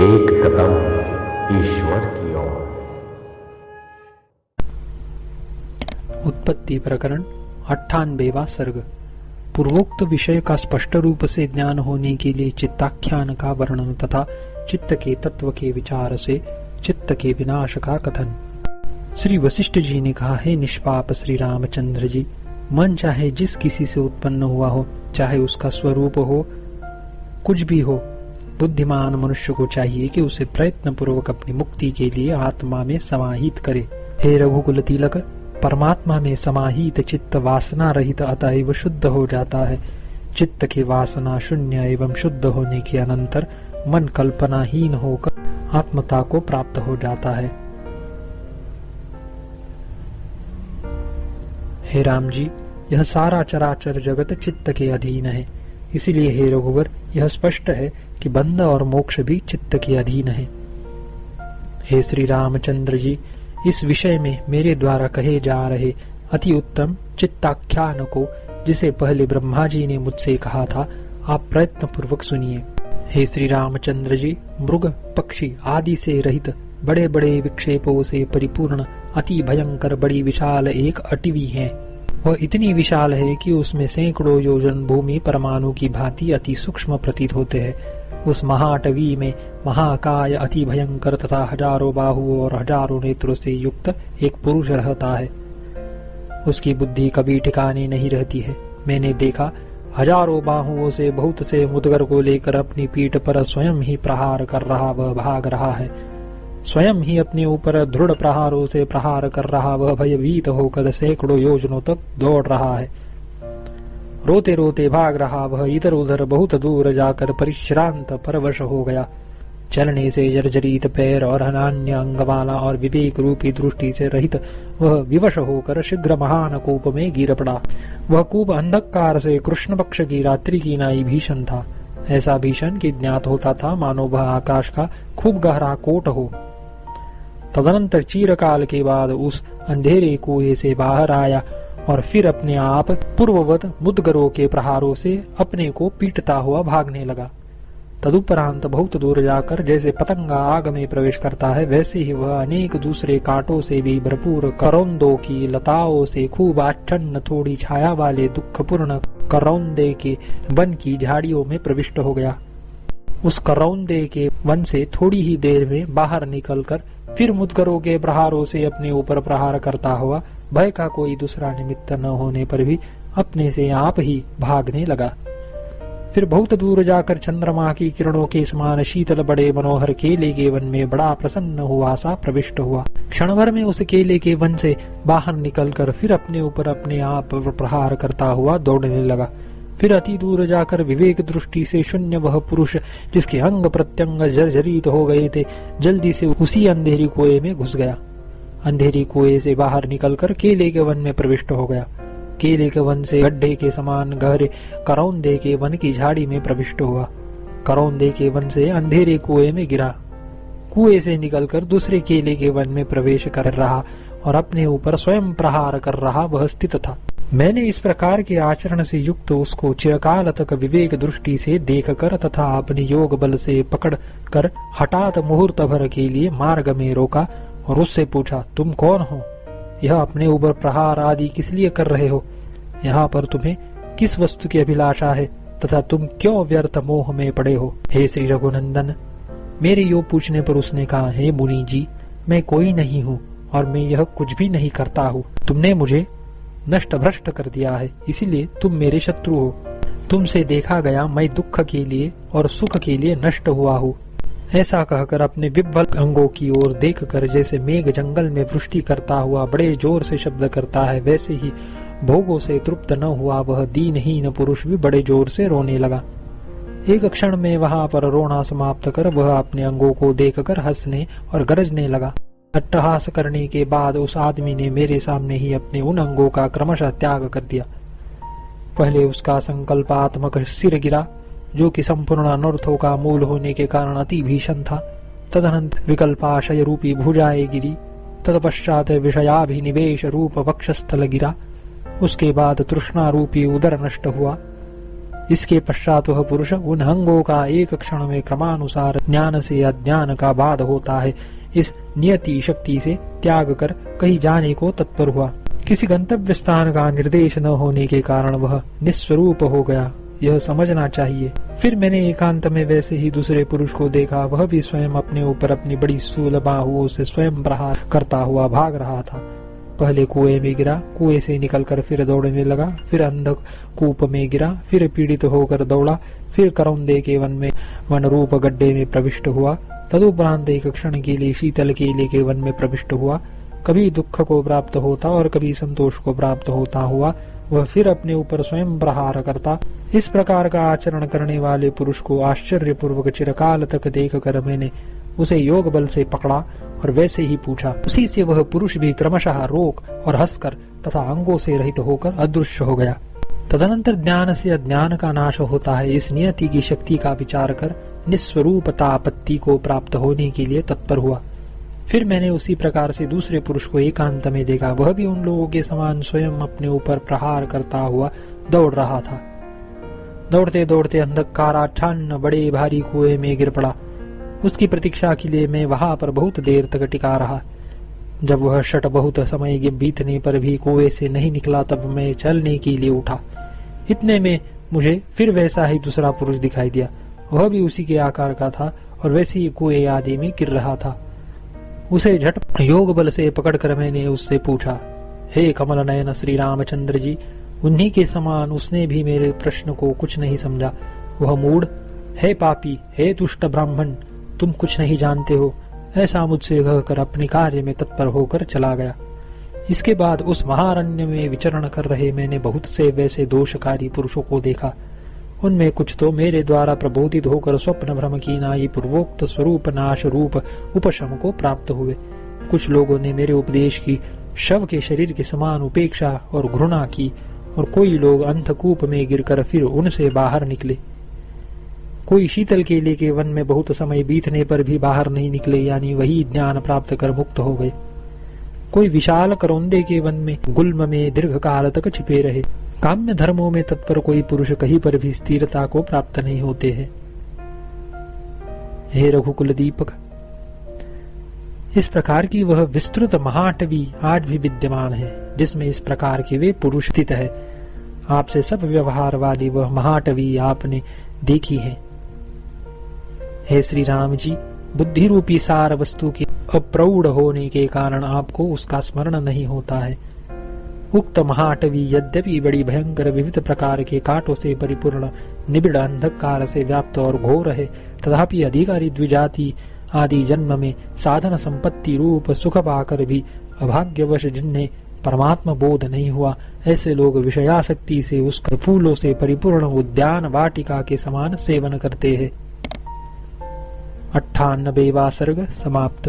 एक कदम ईश्वर की ओर। उत्पत्ति प्रकरण 98वां सर्ग। पूर्वोक्त विषय का स्पष्ट रूप से ज्ञान होने के लिए चित्ताख्यान का वर्णन तथा चित्त के तत्व के विचार से चित्त के विनाश का कथन। श्री वशिष्ठ जी ने कहा, हे निष्पाप श्री रामचंद्र जी, मन चाहे जिस किसी से उत्पन्न हुआ हो, चाहे उसका स्वरूप हो, कुछ भी हो, बुद्धिमान मनुष्य को चाहिए कि उसे प्रयत्न पूर्वक अपनी मुक्ति के लिए आत्मा में समाहित करे। हे रघुकुल तिलक, परमात्मा में समाहित चित्त वासना रहित अतएव शुद्ध हो जाता है। चित्त की वासना शून्य एवं शुद्ध होने के अनंतर मन कल्पनाहीन होकर आत्मता को प्राप्त हो जाता है। हे राम जी, यह सारा चराचर जगत चित्त के अधीन है। इसीलिए हे रघुवर, यह स्पष्ट है कि बंध और मोक्ष भी चित्त के अधीन है। हे श्री रामचंद्र जी, इस विषय में मेरे द्वारा कहे जा रहे अति उत्तम चित्ताख्यान को, जिसे पहले ब्रह्मा जी ने मुझसे कहा था, आप प्रयत्न पूर्वक सुनिए। हे श्री रामचंद्र जी, मृग पक्षी आदि से रहित बड़े बड़े विक्षेपों से परिपूर्ण अति भयंकर बड़ी विशाल एक अटवी है। वह इतनी विशाल है कि उसमें सैकड़ों योजन भूमि परमाणु की भांति अति सूक्ष्म प्रतीत होते हैं। उस महाटवी में महाकाय अति भयंकर तथा हजारों बाहुओं और हजारों नेत्रों से युक्त एक पुरुष रहता है। उसकी बुद्धि कभी ठिकाने नहीं रहती है। मैंने देखा, हजारों बाहुओं से बहुत से मुदगर को लेकर अपनी पीठ पर स्वयं ही प्रहार कर रहा वह भाग रहा है। स्वयं ही अपने ऊपर दृढ़ प्रहारों से प्रहार कर रहा वह भयभीत होकर सैकड़ों योजनों तक दौड़ रहा है। रोते रोते भाग रहा वह इधर उधर बहुत दूर जाकर परिश्रांत परवश हो गया। चलने से जर्जरित पैर और अनान्य अंग वाला और विवेक रूपी दृष्टि से रहित वह विवश होकर शीघ्र महान कूप में गिर पड़ा। वह कूप अंधकार से कृष्ण पक्ष की रात्रि की नाई भीषण था। ऐसा भीषण कि ज्ञात होता था मानो वह आकाश का खूब गहरा कोट हो। तदनंतर चीरकाल के बाद उस अंधेरे कुएं से बाहर आया और फिर अपने आप पूर्ववत मुदगरों के प्रहारों से अपने को पीटता हुआ भागने लगा। तदुपरांत बहुत दूर जाकर जैसे पतंगा आग में प्रवेश करता है, वैसे ही वह अनेक दूसरे कांटों से भी भरपूर करौंदों की लताओं से खूब आच्छन्न थोड़ी छाया वाले दुखपूर्ण करौंदे के वन की झाड़ियों में प्रविष्ट हो गया। उस करौंदे के वन से थोड़ी ही देर में बाहर निकलकर फिर मुदगरों के प्रहारों से अपने ऊपर प्रहार करता हुआ भय का कोई दूसरा निमित्त न होने पर भी अपने से आप ही भागने लगा। फिर बहुत दूर जाकर चंद्रमा की किरणों के समान शीतल बड़े मनोहर केले के वन में बड़ा प्रसन्न हुआ सा प्रविष्ट हुआ। क्षण भर में उस केले के वन से बाहर निकलकर फिर अपने ऊपर अपने आप प्रहार करता हुआ दौड़ने लगा। फिर अति दूर जाकर विवेक दृष्टि से शून्य वह पुरुष, जिसके अंग प्रत्यंग जर्जरित हो गए थे, जल्दी से उसी अंधेरी कुएं में घुस गया। अंधेरी कुएं से बाहर निकलकर केले के वन में प्रविष्ट हो गया। केले के वन से गड्ढे के समान गहरे करौंदे के वन की झाड़ी में प्रविष्ट हुआ। करौंदे के वन से अंधेरे कुएं में गिरा। कुएं से निकलकर दूसरे केले के वन में प्रवेश कर रहा और अपने ऊपर स्वयं प्रहार कर रहा वह स्थित था। मैंने इस प्रकार के आचरण से युक्त उसको चिरकाल तक विवेक दृष्टि से देखकर तथा अपने योग बल से पकड़ कर हठात मुहूर्त भर के लिए मार्ग में रोका और उससे पूछा, तुम कौन हो? यह अपने ऊपर प्रहार आदि किस लिए कर रहे हो? यहाँ पर तुम्हें किस वस्तु की अभिलाषा है तथा तुम क्यों व्यर्थ मोह में पड़े हो? हे श्री रघुनंदन, मेरे यो पूछने पर उसने कहा, हे मुनि जी, मैं कोई नहीं हूँ और मैं यह कुछ भी नहीं करता हूँ। तुमने मुझे नष्ट भ्रष्ट कर दिया है, इसीलिए तुम मेरे शत्रु हो। तुमसे देखा गया मैं दुख के लिए और सुख के लिए नष्ट हुआ हूँ। ऐसा कहकर अपने विभ्वल अंगों की ओर देखकर जैसे मेघ जंगल में वृष्टि करता हुआ बड़े जोर से शब्द करता है, वैसे ही भोगों से तृप्त न हुआ वह दीनहीन पुरुष भी बड़े जोर से रोने लगा। एक क्षण में वहां पर रोना समाप्त कर वह अपने अंगों को देखकर हंसने और गरजने लगा। अट्टहास करने के बाद उस आदमी ने मेरे सामने ही अपने उन अंगों का क्रमशः त्याग कर दिया। पहले उसका संकल्पात्मक सिर गिरा, जो कि संपूर्ण अनर्थों का मूल होने के कारण अति भीषण था। तदनंतर विकल्पाशय रूपी भुजाएं गिरी। तत्पश्चात विषयाभिनिवेश रूप वक्षस्थल गिरा। उसके बाद तृष्णा रूपी उदर नष्ट हुआ। इसके पश्चात वह पुरुष उन अंगों का एक क्षण में क्रमानुसार ज्ञान से अज्ञान का बाध होता है, इस नियति शक्ति से त्याग कर कहीं जाने को तत्पर हुआ। किसी गंतव्य स्थान का निर्देश न होने के कारण वह निस्वरूप हो गया, यह समझना चाहिए। फिर मैंने एकांत में वैसे ही दूसरे पुरुष को देखा। वह भी स्वयं अपने ऊपर अपनी बड़ी स्थूल बाहुओं से स्वयं प्रहार करता हुआ भाग रहा था। पहले कुएं में गिरा, कुएं से निकलकर फिर दौड़ने लगा, फिर अंधक कूप में गिरा, फिर पीड़ित होकर दौड़ा, फिर करौंदे के वन में वन रूप गड्ढे में प्रविष्ट हुआ। तदुपरांत एक क्षण के लिए शीतल केले के वन में प्रविष्ट हुआ। कभी दुख को प्राप्त होता और कभी संतोष को प्राप्त होता हुआ वह फिर अपने ऊपर स्वयं प्रहार करता। इस प्रकार का आचरण करने वाले पुरुष को आश्चर्यपूर्वक चिरकाल तक देख कर मैंने उसे योग बल से पकड़ा और वैसे ही पूछा। उसी से वह पुरुष भी क्रमशः रोक और हंसकर तथा अंगों से रहित होकर अदृश्य हो गया। तदनंतर ज्ञान से अज्ञान का नाश होता है, इस नियति की शक्ति का विचार कर निस्वरूपतापत्ति को प्राप्त होने के लिए तत्पर हुआ। फिर मैंने उसी प्रकार से दूसरे पुरुष को एकांत में देखा। वह भी उन लोगों के समान स्वयं अपने ऊपर प्रहार करता हुआ दौड़ रहा था। दौड़ते दौड़ते अंधकाराच्छान्न बड़े भारी कुएं में गिर पड़ा। उसकी प्रतीक्षा के लिए मैं वहां पर बहुत देर तक टिका रहा। जब वह शट बहुत समय के बीतने पर भी कुएं से नहीं निकला, तब मैं चलने के लिए उठा। इतने में मुझे फिर वैसा ही दूसरा पुरुष दिखाई दिया। वह भी उसी के आकार का था और वैसे ही कुएं आदि में गिर रहा था। उसे झट योग बल से पकड़कर मैंने उससे पूछा, हे कमल नयन श्री रामचंद्र जी। उन्हीं के समान उसने भी मेरे प्रश्न को कुछ नहीं समझा। वह मूढ़, हे पापी, हे दुष्ट ब्राह्मण, तुम कुछ नहीं जानते हो, ऐसा मुझसे कहकर अपने कार्य में तत्पर होकर चला गया। इसके बाद उस महारण्य में विचरण कर रहे मैंने बहुत से वैसे दोषकारी पुरुषों को देखा। उनमें कुछ तो मेरे द्वारा प्रबोधित होकर स्वप्न भ्रम की नाई पूर्वोक्त स्वरूप नाश रूप उपशम को प्राप्त हुए। कुछ लोगों ने मेरे उपदेश की शव के शरीर के समान उपेक्षा और घृणा की, और कोई लोग अंधकूप में गिरकर फिर उनसे बाहर निकले। कोई शीतल केले के वन में बहुत समय बीतने पर भी बाहर नहीं निकले, यानी वही ज्ञान प्राप्त कर मुक्त हो गए। कोई विशाल करौंदे के वन में गुल्म में दीर्घ काल तक छिपे रहे। काम्य धर्मों में तत्पर कोई पुरुष कहीं पर भी स्थिरता को प्राप्त नहीं होते हैं। हे रघुकुल दीपक, इस प्रकार की वह विस्तृत महाटवी आज भी विद्यमान है, जिसमें इस प्रकार के वे पुरुष स्थित है। आपसे सब व्यवहार वाली वह महाटवी आपने देखी है। हे श्री राम जी, बुद्धि रूपी सार वस्तु के अप्रौढ़ होने के कारण आपको उसका स्मरण नहीं होता है। उक्त महाटवी यद्यपि बड़ी भयंकर विविध प्रकार के कांटों से परिपूर्ण निबिड़ अंधकार से व्याप्त और घोर है, तथापि अधिकारी द्विजाति आदि जन्म में साधन संपत्ति रूप सुख पाकर भी अभाग्यवश जिन्हें परमात्मा बोध नहीं हुआ, ऐसे लोग विषयासक्ति से उसके फूलों से परिपूर्ण उद्यान वाटिका के समान सेवन करते हैं। 98वां सर्ग समाप्त।